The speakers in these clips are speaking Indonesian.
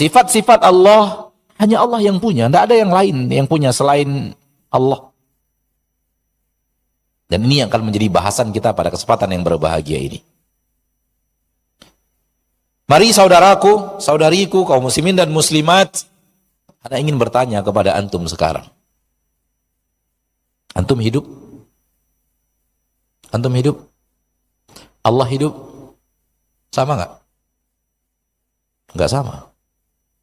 Sifat-sifat Allah hanya Allah yang punya, tidak ada yang lain yang punya selain Allah. Dan ini yang akan menjadi bahasan kita pada kesempatan yang berbahagia ini. Mari saudaraku, saudariku, kaum muslimin dan muslimat, Ana ingin bertanya kepada antum sekarang. Antum hidup? Antum hidup? Allah hidup? Sama nggak? Nggak sama.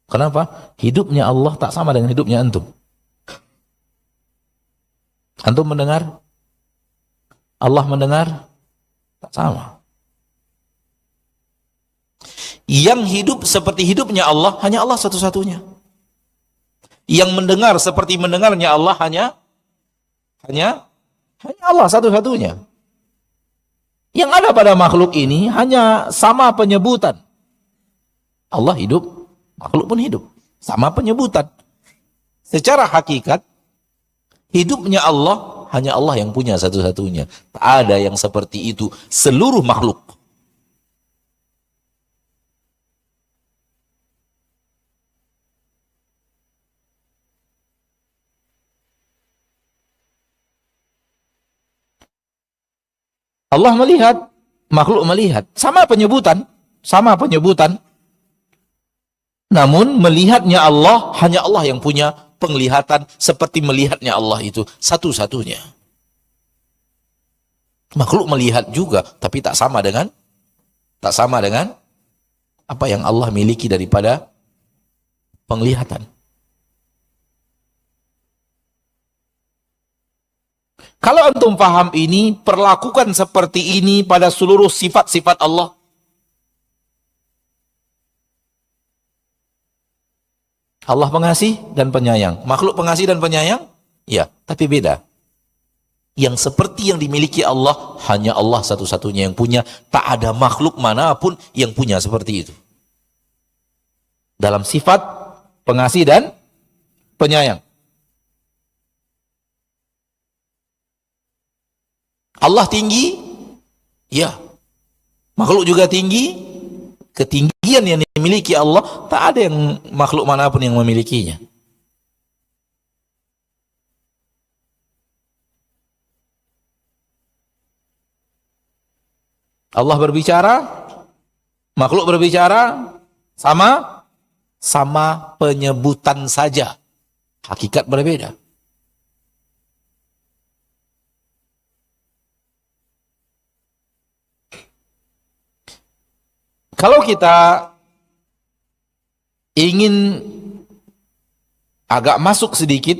Kenapa? Hidupnya Allah tak sama dengan hidupnya antum. Antum mendengar? Allah mendengar? Tak sama. Yang hidup seperti hidupnya Allah, hanya Allah satu-satunya. Yang mendengar seperti mendengarnya Allah, hanya Allah satu-satunya. Yang ada pada makhluk ini hanya sama penyebutan. Allah hidup, makhluk pun hidup. Sama penyebutan. Secara hakikat, hidupnya Allah, hanya Allah yang punya satu-satunya. Tak ada yang seperti itu seluruh makhluk. Allah melihat, makhluk melihat. Sama penyebutan. Namun melihatnya Allah, hanya Allah yang punya penglihatan seperti melihatnya Allah itu satu-satunya. Makhluk melihat juga, tapi tak sama dengan apa yang Allah miliki daripada penglihatan. Kalau antum paham ini, perlakukan seperti ini pada seluruh sifat-sifat Allah. Allah pengasih dan penyayang. Makhluk pengasih dan penyayang? Ya, tapi beda. Yang seperti yang dimiliki Allah, hanya Allah satu-satunya yang punya. Tak ada makhluk manapun yang punya seperti itu. Dalam sifat pengasih dan penyayang. Allah tinggi, ya. Makhluk juga tinggi. Ketinggian yang dimiliki Allah, tak ada yang makhluk manapun yang memilikinya. Allah berbicara, makhluk berbicara, sama penyebutan saja. Hakikat berbeda. Kalau kita ingin agak masuk sedikit,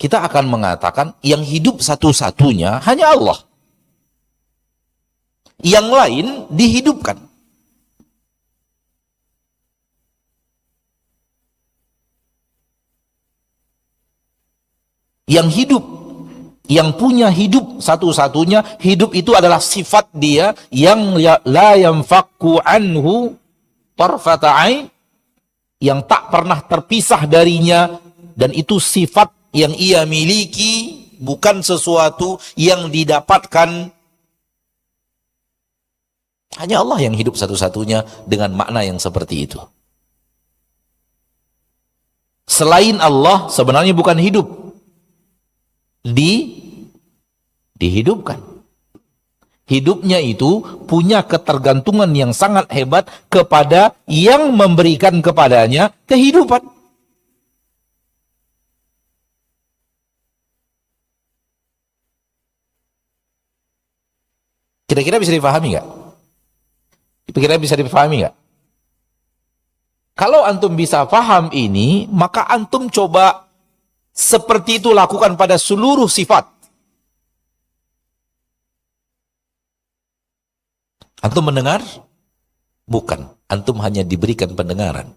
kita akan mengatakan yang hidup satu-satunya hanya Allah. Yang lain dihidupkan. Yang hidup, yang punya hidup satu-satunya, hidup itu adalah sifat dia yang la yanfakku anhu tarfata ain, yang tak pernah terpisah darinya, dan itu sifat yang ia miliki, bukan sesuatu yang didapatkan. Hanya Allah yang hidup satu-satunya dengan makna yang seperti itu. Selain Allah sebenarnya bukan hidup, dihidupkan. Hidupnya itu punya ketergantungan yang sangat hebat kepada yang memberikan kepadanya kehidupan. Kira-kira bisa dipahami nggak? Kira-kira bisa dipahami nggak? Kalau antum bisa paham ini, maka antum coba seperti itu lakukan pada seluruh sifat. Antum mendengar? Bukan. Antum hanya diberikan pendengaran.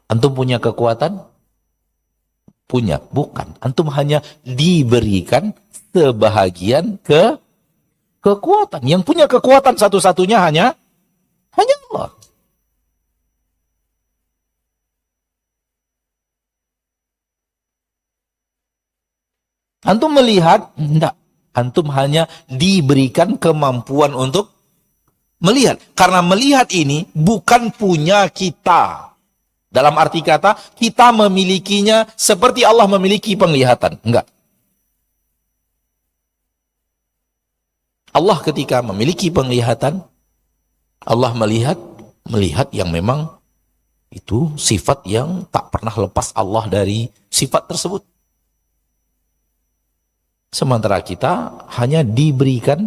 Antum punya kekuatan? Punya. Bukan. Antum hanya diberikan sebahagian kekuatan. Yang punya kekuatan satu-satunya hanya Allah. Antum melihat? Enggak. Antum hanya diberikan kemampuan untuk Melihat. Karena melihat ini bukan punya kita. Dalam arti kata, kita memilikinya seperti Allah memiliki penglihatan. Enggak. Allah ketika memiliki penglihatan, Allah melihat yang memang itu sifat yang tak pernah lepas Allah dari sifat tersebut. Sementara kita hanya diberikan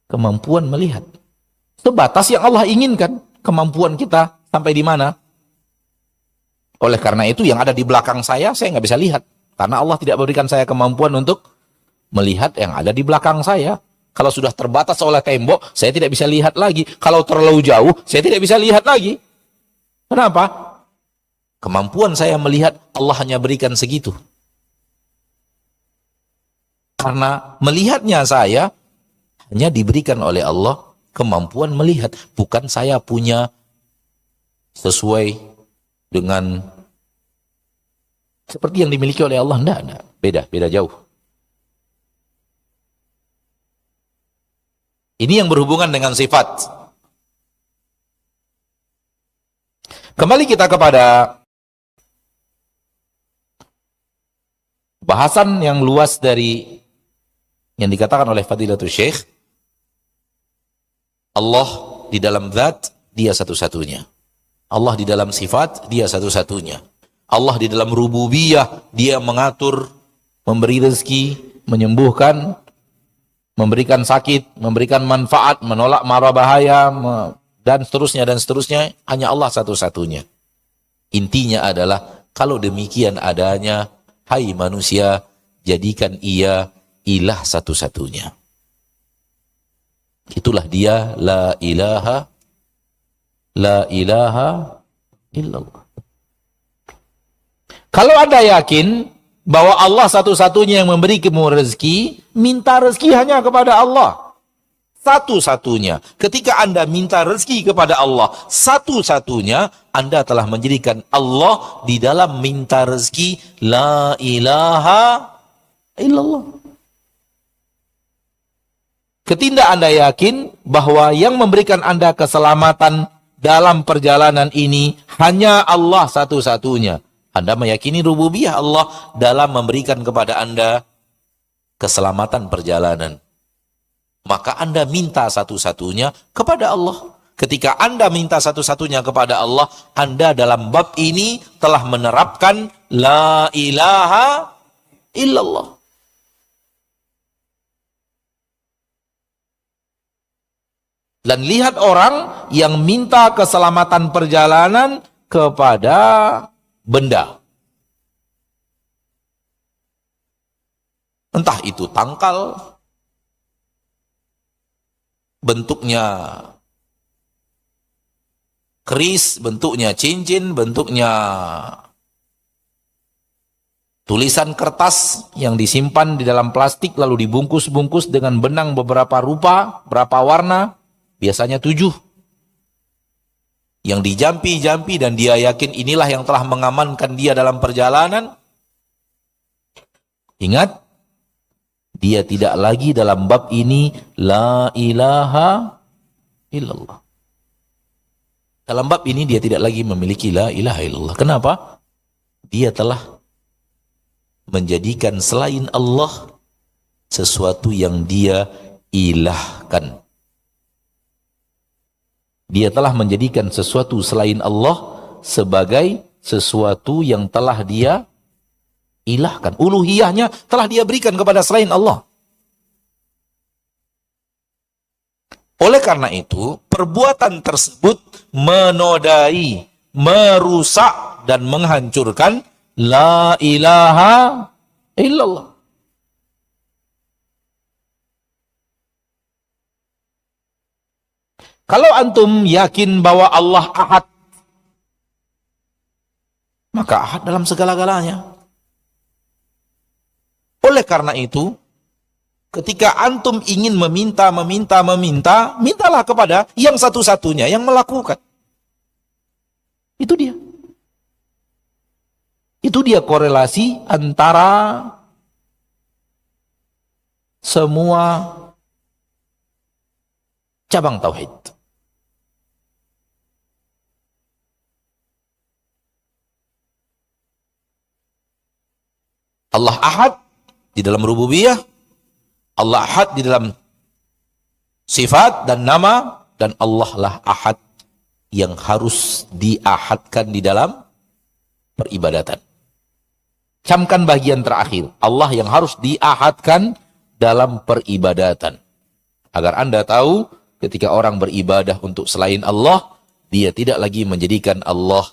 kemampuan melihat. Sebatas yang Allah inginkan, kemampuan kita sampai di mana. Oleh karena itu yang ada di belakang saya nggak bisa lihat. Karena Allah tidak berikan saya kemampuan untuk melihat yang ada di belakang saya. Kalau sudah terbatas oleh tembok, saya tidak bisa lihat lagi. Kalau terlalu jauh, saya tidak bisa lihat lagi. Kenapa? Kemampuan saya melihat Allah hanya berikan segitu. Karena melihatnya saya hanya diberikan oleh Allah kemampuan melihat. Bukan saya punya sesuai dengan seperti yang dimiliki oleh Allah. Enggak. Beda jauh. Ini yang berhubungan dengan sifat. Kembali kita kepada bahasan yang luas dari yang dikatakan oleh Fadilatul Syekh. Allah di dalam zat, dia satu-satunya. Allah di dalam sifat, dia satu-satunya. Allah di dalam rububiyah, dia mengatur, memberi rezeki, menyembuhkan, memberikan sakit, memberikan manfaat, menolak mara bahaya, dan seterusnya, hanya Allah satu-satunya. Intinya adalah, kalau demikian adanya, hai manusia, jadikan ia ilah satu-satunya. Itulah dia, la ilaha illallah. Kalau Anda yakin bahwa Allah satu-satunya yang memberi kamu rezeki, minta rezeki hanya kepada Allah. Satu-satunya. Ketika Anda minta rezeki kepada Allah, satu-satunya, Anda telah menjadikan Allah di dalam minta rezeki, la ilaha illallah. Ketika Anda yakin bahwa yang memberikan Anda keselamatan dalam perjalanan ini hanya Allah satu-satunya, Anda meyakini rububiyah Allah dalam memberikan kepada Anda keselamatan perjalanan. Maka Anda minta satu-satunya kepada Allah. Ketika Anda minta satu-satunya kepada Allah, Anda dalam bab ini telah menerapkan la ilaha illallah. Dan lihat orang yang minta keselamatan perjalanan kepada benda. Entah itu tangkal, bentuknya keris, bentuknya cincin, bentuknya tulisan kertas yang disimpan di dalam plastik lalu dibungkus-bungkus dengan benang beberapa rupa, berapa warna, biasanya 7. Yang dijampi-jampi dan dia yakin inilah yang telah mengamankan dia dalam perjalanan. Ingat, dia tidak lagi dalam bab ini la ilaha illallah. Dalam bab ini dia tidak lagi memiliki la ilaha illallah. Kenapa? Dia telah menjadikan selain Allah sesuatu yang dia ilahkan. Dia telah menjadikan sesuatu selain Allah sebagai sesuatu yang telah dia ilahkan. Uluhiyahnya telah dia berikan kepada selain Allah. Oleh karena itu, perbuatan tersebut menodai, merusak, dan menghancurkan la ilaha illallah. Kalau antum yakin bahwa Allah ahad, maka ahad dalam segala-galanya. Oleh karena itu, ketika antum ingin meminta, mintalah kepada yang satu-satunya yang melakukan. Itu dia. Itu dia korelasi antara semua cabang tauhid. Allah Ahad di dalam rububiyah, Allah Ahad di dalam sifat dan nama, dan Allah lah Ahad yang harus diahadkan di dalam peribadatan. Camkan bagian terakhir, Allah yang harus diahadkan dalam peribadatan. Agar Anda tahu, ketika orang beribadah untuk selain Allah, dia tidak lagi menjadikan Allah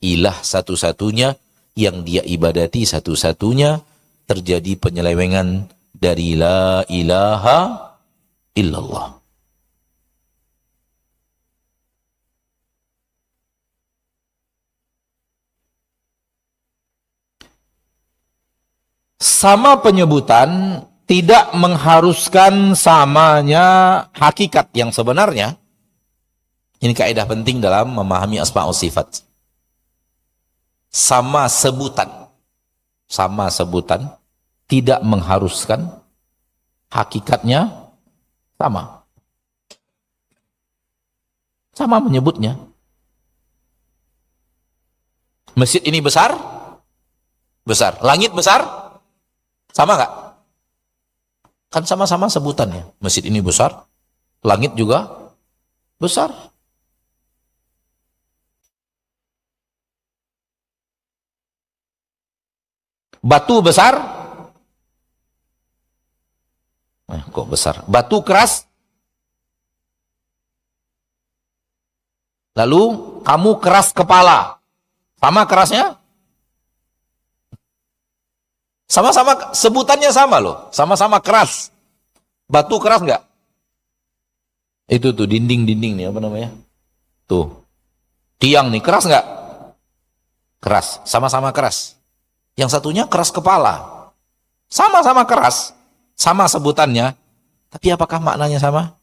ilah satu-satunya, yang dia ibadati satu-satunya, terjadi penyelewengan dari la ilaha illallah. Sama penyebutan tidak mengharuskan samanya hakikat yang sebenarnya. Ini kaidah penting dalam memahami asma wa sifat. Sama sebutan tidak mengharuskan hakikatnya sama. Sama menyebutnya. Masjid ini besar? Besar. Langit besar? Sama nggak? Kan sama-sama sebutannya. Masjid ini besar, langit juga besar. Batu besar? Kok besar? Batu keras? Lalu kamu keras kepala. Sama kerasnya? Sama-sama sebutannya sama loh. Sama-sama keras. Batu keras nggak? Itu tuh dinding-dinding nih apa namanya? Tuh. Tiang nih keras nggak? Keras. Sama-sama keras. Yang satunya keras kepala. Sama-sama keras. Sama sebutannya. Tapi apakah maknanya sama?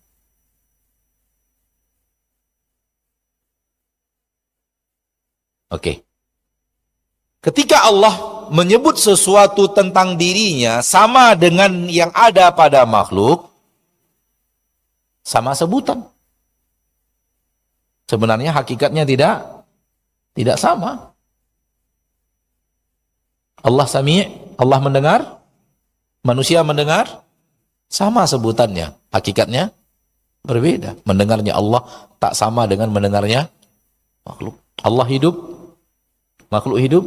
Oke. Ketika Allah menyebut sesuatu tentang dirinya sama dengan yang ada pada makhluk, sama sebutan. Sebenarnya hakikatnya tidak sama. Allah sami', Allah mendengar, manusia mendengar, sama sebutannya. Hakikatnya berbeda. Mendengarnya Allah tak sama dengan mendengarnya makhluk. Allah hidup, makhluk hidup,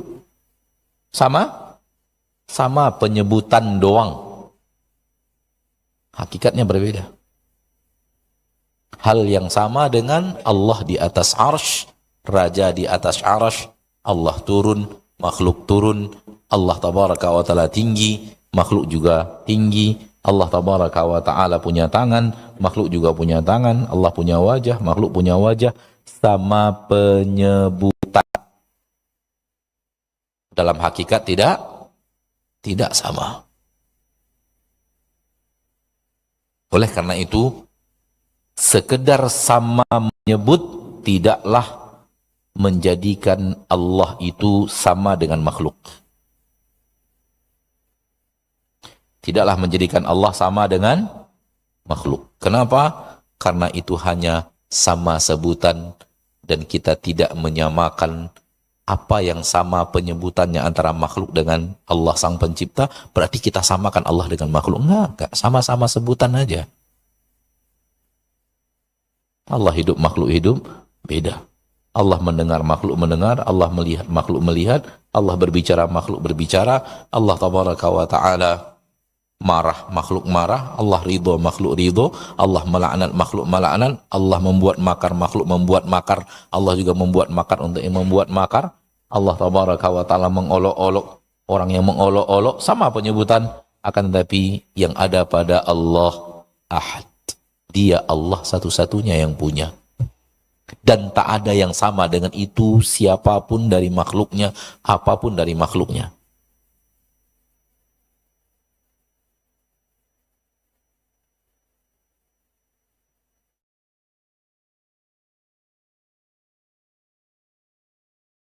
sama penyebutan doang. Hakikatnya berbeda. Hal yang sama dengan Allah di atas arsy, Raja di atas arsy, Allah turun, makhluk turun, Allah tabaraka wa ta'ala tinggi, makhluk juga tinggi, Allah tabaraka wa ta'ala punya tangan, makhluk juga punya tangan, Allah punya wajah, makhluk punya wajah, sama penyebutan. Dalam hakikat tidak sama. Oleh karena itu, sekedar sama menyebut tidaklah menjadikan Allah itu sama dengan makhluk. Tidaklah menjadikan Allah sama dengan makhluk. Kenapa? Karena itu hanya sama sebutan dan kita tidak menyamakan apa yang sama penyebutannya antara makhluk dengan Allah sang pencipta, berarti kita samakan Allah dengan makhluk. Enggak, sama-sama sebutan aja. Allah hidup, makhluk hidup, beda. Allah mendengar, makhluk mendengar, Allah melihat, makhluk melihat, Allah berbicara, makhluk berbicara, Allah tabaraka wa ta'ala marah, makhluk marah, Allah ridho, makhluk ridho, Allah melaknat, makhluk melaknat, Allah membuat makar, makhluk membuat makar, Allah juga membuat makar untuk yang membuat makar, Allah tabaraka wa ta'ala mengolok-olok orang yang mengolok-olok, sama penyebutan, akan tetapi yang ada pada Allah Ahad. Dia Allah satu-satunya yang punya. Dan tak ada yang sama dengan itu siapapun dari makhluknya, apapun dari makhluknya.